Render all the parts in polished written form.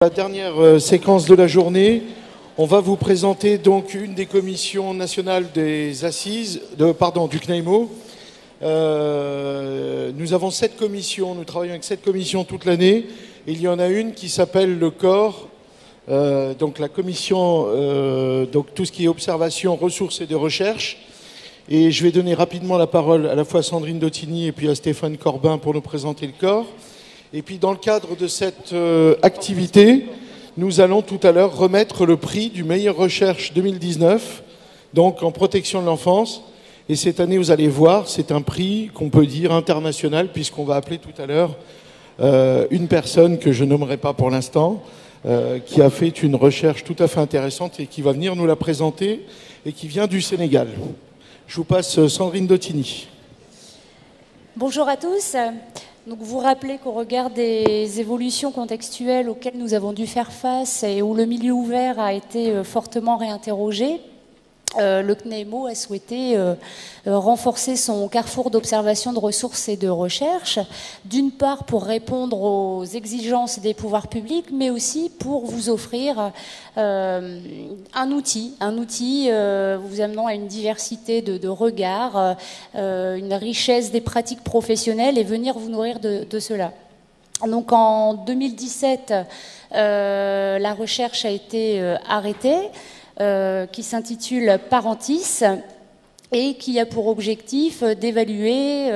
La dernière séquence de la journée, on va vous présenter donc une des commissions nationales des assises, du CNAIMO. Nous avons 7 commissions, nous travaillons avec 7 commissions toute l'année. Il y en a une qui s'appelle le CORE, donc la commission, donc tout ce qui est observation, ressources et de recherche. Et je vais donner rapidement la parole à la fois à Sandrine Dotigny et puis à Stéphane Corbin pour nous présenter le CORE. Et puis dans le cadre de cette activité, nous allons tout à l'heure remettre le prix du meilleure recherche 2019, donc en protection de l'enfance. Et cette année, vous allez voir, c'est un prix qu'on peut dire international, puisqu'on va appeler tout à l'heure une personne que je nommerai pas pour l'instant, qui a fait une recherche tout à fait intéressante et qui va venir nous la présenter et qui vient du Sénégal. Je vous passe Sandrine Dotigny. Bonjour à tous. Donc vous rappelez qu'au regard des évolutions contextuelles auxquelles nous avons dû faire face et où le milieu ouvert a été fortement réinterrogé, le CNAIMO a souhaité renforcer son carrefour d'observation de ressources et de recherche, d'une part pour répondre aux exigences des pouvoirs publics, mais aussi pour vous offrir un outil vous amenant à une diversité de regards, une richesse des pratiques professionnelles et venir vous nourrir de cela. Donc en 2017, la recherche a été arrêtée, qui s'intitule Parentis et qui a pour objectif d'évaluer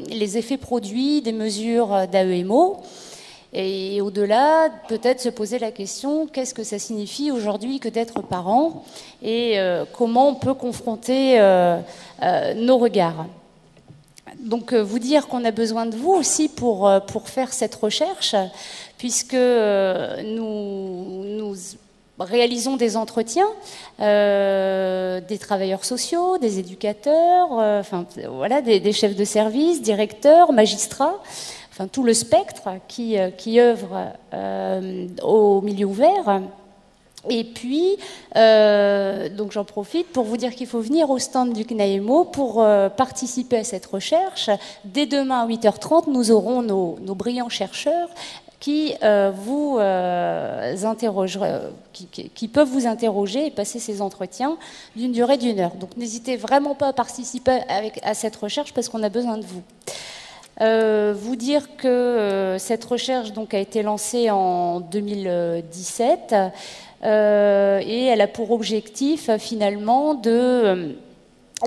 les effets produits des mesures d'AEMO et au-delà peut-être se poser la question qu'est-ce que ça signifie aujourd'hui que d'être parent et comment on peut confronter nos regards. Donc vous dire qu'on a besoin de vous aussi pour faire cette recherche puisque nous réalisons des entretiens, des travailleurs sociaux, des éducateurs, voilà, des chefs de service, directeurs, magistrats, enfin tout le spectre qui œuvre au milieu ouvert. Et puis, donc j'en profite pour vous dire qu'il faut venir au stand du CNAIMO pour participer à cette recherche. Dès demain à 8h30, nous aurons nos brillants chercheurs qui vous qui peuvent vous interroger et passer ces entretiens d'une durée d'1 heure. Donc n'hésitez vraiment pas à participer à cette recherche parce qu'on a besoin de vous. Vous dire que cette recherche donc, a été lancée en 2017 et elle a pour objectif finalement de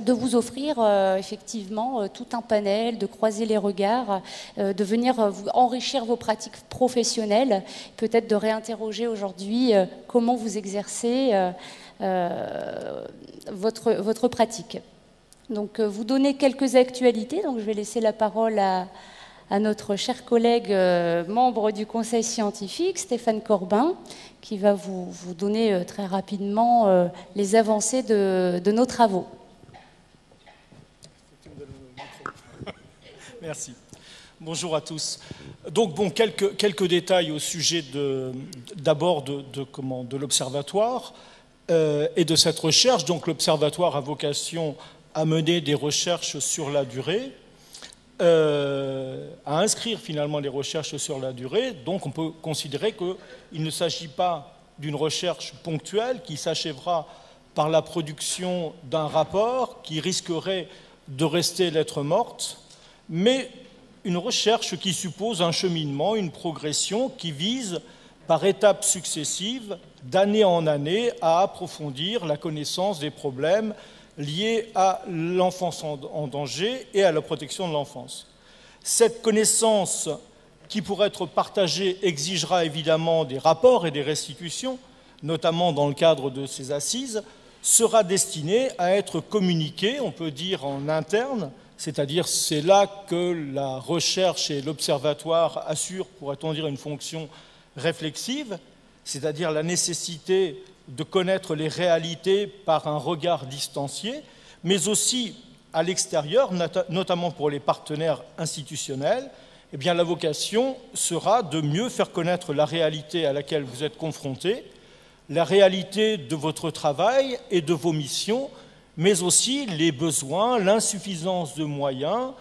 vous offrir effectivement tout un panel, de croiser les regards, de venir enrichir vos pratiques professionnelles, peut-être de réinterroger aujourd'hui comment vous exercez votre pratique. Donc vous donner quelques actualités, donc je vais laisser la parole à notre cher collègue membre du conseil scientifique, Stéphane Corbin, qui va vous donner très rapidement les avancées de nos travaux. Merci. Bonjour à tous. Donc, bon, quelques détails au sujet d'abord de l'observatoire et de cette recherche. Donc, l'observatoire a vocation à mener des recherches sur la durée, à inscrire finalement les recherches sur la durée. Donc, on peut considérer qu'il ne s'agit pas d'une recherche ponctuelle qui s'achèvera par la production d'un rapport qui risquerait de rester lettre morte, mais une recherche qui suppose un cheminement, une progression qui vise par étapes successives, d'année en année, à approfondir la connaissance des problèmes liés à l'enfance en danger et à la protection de l'enfance. Cette connaissance qui, pour être partagée, exigera évidemment des rapports et des restitutions, notamment dans le cadre de ces assises, sera destinée à être communiquée, on peut dire en interne, c'est-à-dire c'est là que la recherche et l'observatoire assurent, pourrait-on dire, une fonction réflexive, c'est-à-dire la nécessité de connaître les réalités par un regard distancié, mais aussi à l'extérieur, notamment pour les partenaires institutionnels. Eh bien, la vocation sera de mieux faire connaître la réalité à laquelle vous êtes confrontés, la réalité de votre travail et de vos missions, mais aussi les besoins, l'insuffisance de moyens,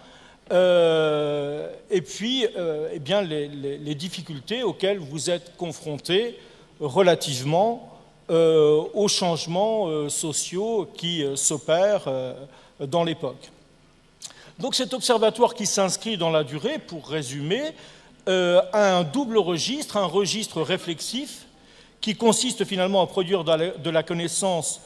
et puis eh bien, les difficultés auxquelles vous êtes confrontés relativement aux changements sociaux qui s'opèrent dans l'époque. Donc cet observatoire qui s'inscrit dans la durée, pour résumer, a un double registre, un registre réflexif qui consiste finalement à produire de la connaissance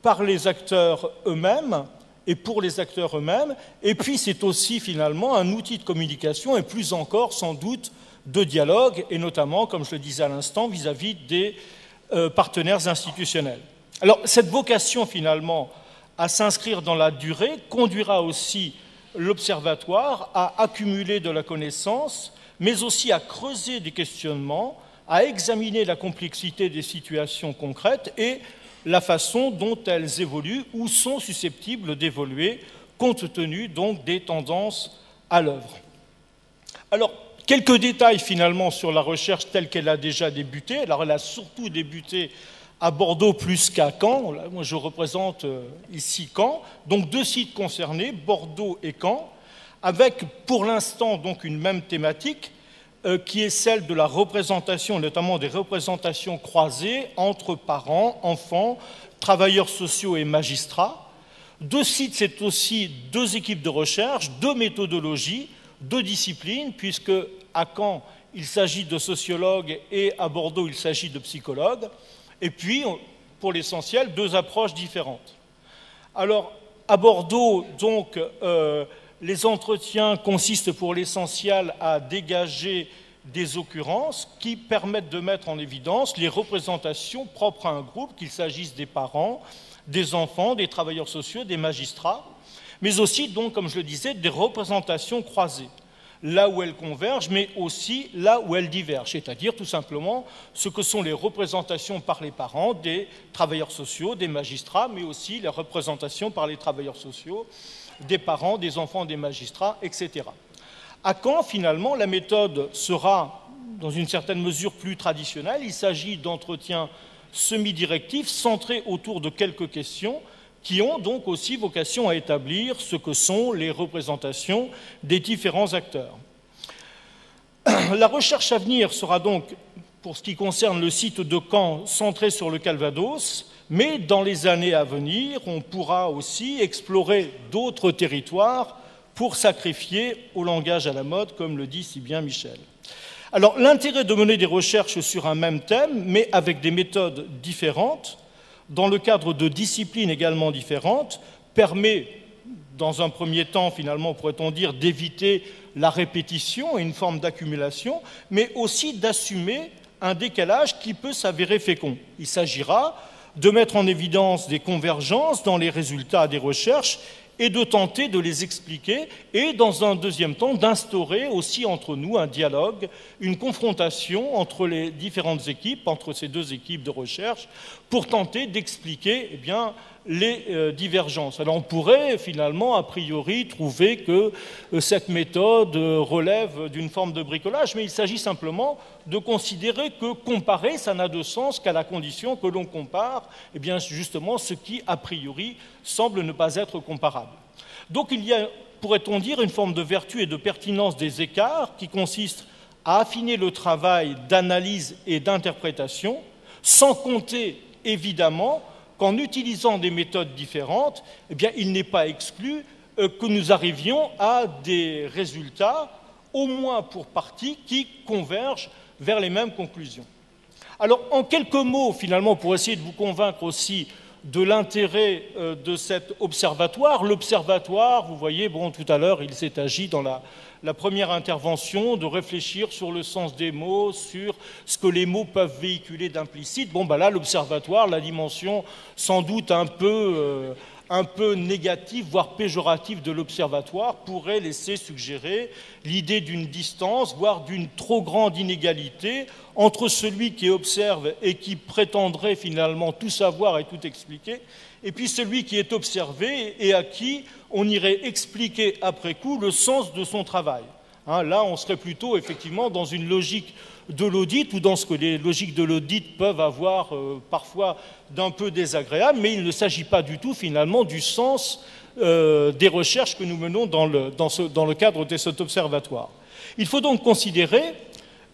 par les acteurs eux-mêmes et pour les acteurs eux-mêmes, et puis c'est aussi finalement un outil de communication et plus encore sans doute de dialogue, et notamment, comme je le disais à l'instant, vis-à-vis des partenaires institutionnels. Alors cette vocation finalement à s'inscrire dans la durée conduira aussi l'observatoire à accumuler de la connaissance, mais aussi à creuser des questionnements, à examiner la complexité des situations concrètes et la façon dont elles évoluent ou sont susceptibles d'évoluer, compte tenu donc des tendances à l'œuvre. Alors, quelques détails finalement sur la recherche telle qu'elle a déjà débuté. Alors, elle a surtout débuté à Bordeaux plus qu'à Caen. Là, moi, je représente ici Caen. Donc, deux sites concernés, Bordeaux et Caen, avec pour l'instant donc une même thématique, qui est celle de la représentation, notamment des représentations croisées entre parents, enfants, travailleurs sociaux et magistrats. Deux sites, c'est aussi deux équipes de recherche, deux méthodologies, deux disciplines, puisque à Caen, il s'agit de sociologues et à Bordeaux, il s'agit de psychologues. Et puis, pour l'essentiel, deux approches différentes. Alors, à Bordeaux, donc, les entretiens consistent pour l'essentiel à dégager des occurrences qui permettent de mettre en évidence les représentations propres à un groupe, qu'il s'agisse des parents, des enfants, des travailleurs sociaux, des magistrats, mais aussi, donc, comme je le disais, des représentations croisées, là où elles convergent, mais aussi là où elles divergent, c'est-à-dire tout simplement ce que sont les représentations par les parents des travailleurs sociaux, des magistrats, mais aussi les représentations par les travailleurs sociaux des parents, des enfants, des magistrats, etc. À Caen, finalement, la méthode sera, dans une certaine mesure, plus traditionnelle. Il s'agit d'entretiens semi-directifs centrés autour de quelques questions qui ont donc aussi vocation à établir ce que sont les représentations des différents acteurs. La recherche à venir sera donc, pour ce qui concerne le site de Caen, centrée sur le Calvados, mais dans les années à venir, on pourra aussi explorer d'autres territoires pour sacrifier au langage à la mode, comme le dit si bien Michel. Alors, l'intérêt de mener des recherches sur un même thème, mais avec des méthodes différentes, dans le cadre de disciplines également différentes, permet, dans un premier temps, finalement, pourrait-on dire, d'éviter la répétition et une forme d'accumulation, mais aussi d'assumer un décalage qui peut s'avérer fécond. Il s'agira de mettre en évidence des convergences dans les résultats des recherches et de tenter de les expliquer et, dans un deuxième temps, d'instaurer aussi entre nous un dialogue, une confrontation entre les différentes équipes, entre ces deux équipes de recherche, pour tenter d'expliquer eh bien, les divergences. Alors on pourrait finalement, a priori, trouver que cette méthode relève d'une forme de bricolage, mais il s'agit simplement de considérer que comparer, ça n'a de sens qu'à la condition que l'on compare eh bien, justement ce qui, a priori, semble ne pas être comparable. Donc il y a, pourrait-on dire, une forme de vertu et de pertinence des écarts qui consiste à affiner le travail d'analyse et d'interprétation, sans compter, évidemment, qu'en utilisant des méthodes différentes, eh bien, il n'est pas exclu que nous arrivions à des résultats, au moins pour partie, qui convergent vers les mêmes conclusions. Alors, en quelques mots, finalement, pour essayer de vous convaincre aussi de l'intérêt de cet observatoire. L'observatoire, vous voyez, bon, tout à l'heure, il s'est agi dans la première intervention de réfléchir sur le sens des mots, sur ce que les mots peuvent véhiculer d'implicite. Bon, ben là, l'observatoire, la dimension sans doute un peu négative, voire péjorative de l'observatoire, pourrait laisser suggérer l'idée d'une distance, voire d'une trop grande inégalité entre celui qui observe et qui prétendrait finalement tout savoir et tout expliquer, et puis celui qui est observé et à qui on irait expliquer après coup le sens de son travail. Là, on serait plutôt effectivement dans une logique de l'audit ou dans ce que les logiques de l'audit peuvent avoir parfois d'un peu désagréable, mais il ne s'agit pas du tout finalement du sens des recherches que nous menons dans le cadre de cet observatoire. Il faut donc considérer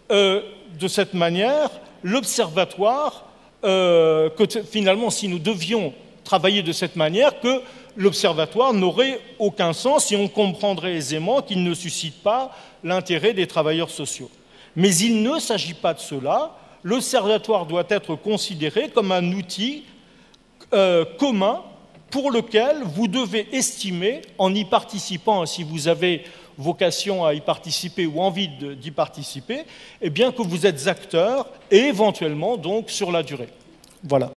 de cette manière l'observatoire, que finalement si nous devions travailler de cette manière, que l'observatoire n'aurait aucun sens et on comprendrait aisément qu'il ne suscite pas l'intérêt des travailleurs sociaux. Mais il ne s'agit pas de cela. L'observatoire doit être considéré comme un outil commun pour lequel vous devez estimer, en y participant, si vous avez vocation à y participer ou envie d'y participer, eh bien que vous êtes acteur et éventuellement donc sur la durée. Voilà.